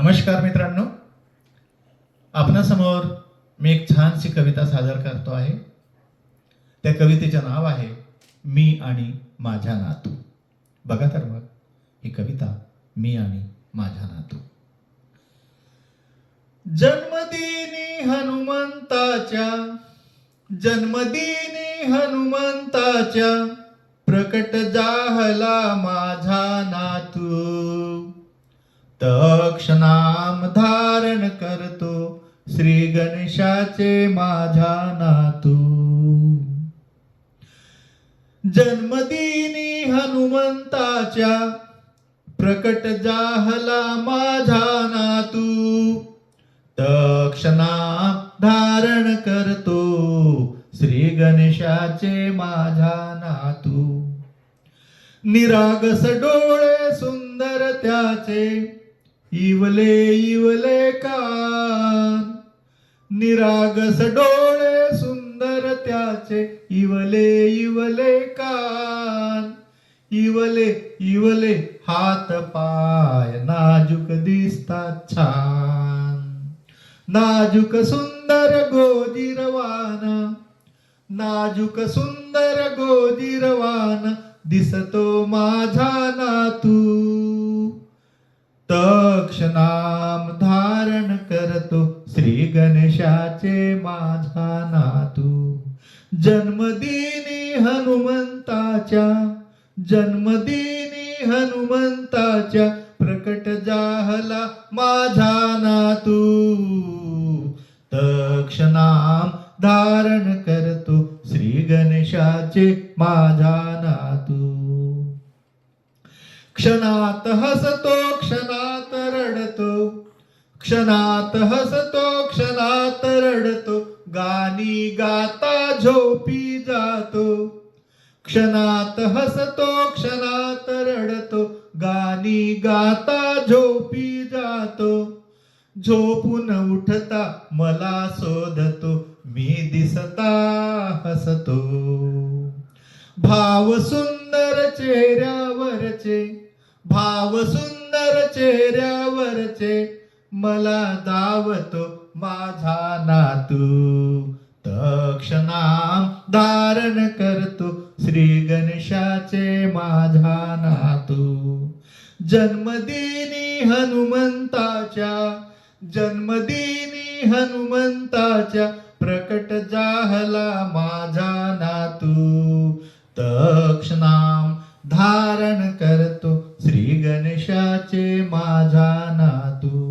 नमस्कार मित्रांनो, आपणासमोर मी एक छानशी कविता सादर करतो आहे. त्या कवितेचे नाव आहे मी आणि माझा नातू. बघा तर मग ही कविता मी आणि माझा नातू. जन्मदिनी हनुमंताच्या प्रकट जाहला माझा नातू. तक्षनाम धारण करतो श्री गणेशाचे माझा नातू. जन्मदिनी हनुमंताच्या प्रकट जाहला माझा नातू. तक्षनाम धारण करतो श्री गणेशाचे माझा नातू. निरागस डोळे सुंदर त्याचे, इवले इवले कान. निरागस डोळे सुंदर त्याचे, इवले इवले कान. इवले इवले हात पाय नाजूक दिसतात छान. नाजूक सुंदर गोजिरवान, नाजूक सुंदर गोजिरवान दिसतो माझा नातू. तक्षनाम धारण करतो श्री गणेशाचे माझा नातू. जन्मदिनी हनुमंताच्या, जन्मदिनी हनुमंताच्या प्रकट जाहला माझा नातू. तक्षनाम धारण करतो श्री गणेशाचे माझा नातू. क्षणात हसतो क्षणात रडतो, क्षणात हसतो क्षणात रडतो. गाणी गाता झोपी जातो. क्षणात हसतो क्षणात रडतो. गाणी गाता झोपी जातो. झोपून उठता मला शोधतो, मी दिसता हसतो. भाव सुंदर चेहऱ्यावरचे, भाव सुंदर चेहऱ्यावरचे मला दावतो माझा नातू. तक्षनाम धारण करतो श्री गणेशाचे माझा नातू. जन्मदिनी हनुमंताच्या, जन्मदिनी हनुमंताच्या प्रकट जाहला माझा नातू. तक्षनाम धारण करतो श्री गणेशाचे माझा नातू.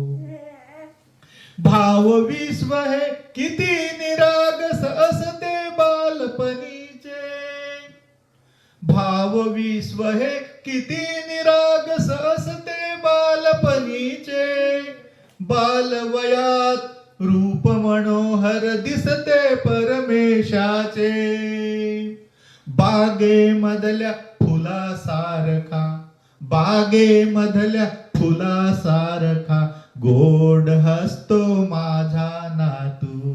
भाव विश्व हे किती निरागस असते बालपणीचे. भाव विश्व हे किती निरागस असते बालपणीचे. बालवयात रूप मनोहर दिसते परमेशाचे. बागेमधल्या फुलासारखा, बागेमधल्या फुलासारखा गोड हसतो माझा नातू.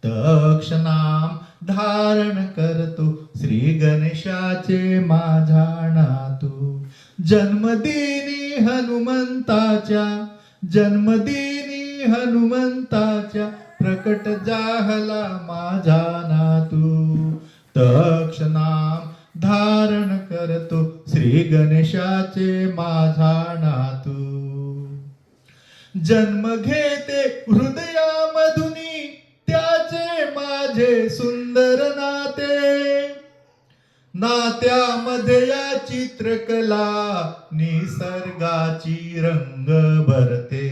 तक्षनाम धारण करतो श्री गणेशाचे माझा नातू. जन्मदिनी हनुमंताच्या, जन्मदिनी हनुमंताच्या प्रकट जाहला माझा नातू. तक्षनाम धारण करतो श्री गणेशाचे माझा नातू. जन्म घेते हृदयामधुनी त्याचे माझे सुंदर नाते. नात्यामध्ये या चित्रकला निसर्गाची रंग भरते.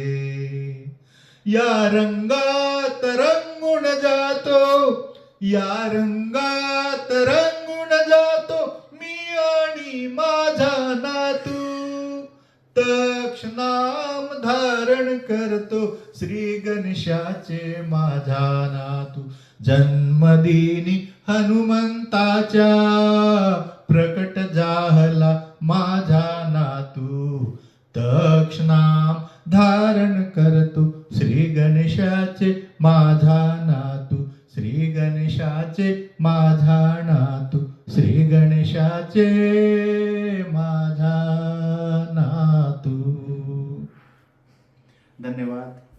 या रंगात रंगून जातो, या रंगात रंगून जातो मी आणि माझा नातू. तक्षनाम धारण करतो श्री गणेशाचे माझा नातू. जन्मदिनी हनुमंताच्या प्रकट जाहला माझा नातू. तक्षनाम धारण करतो श्री गणेशाचे माझा नातू. श्री गणेशाचे माझा नातू. श्री गणेशाचे माझा नातू. धन्यवाद.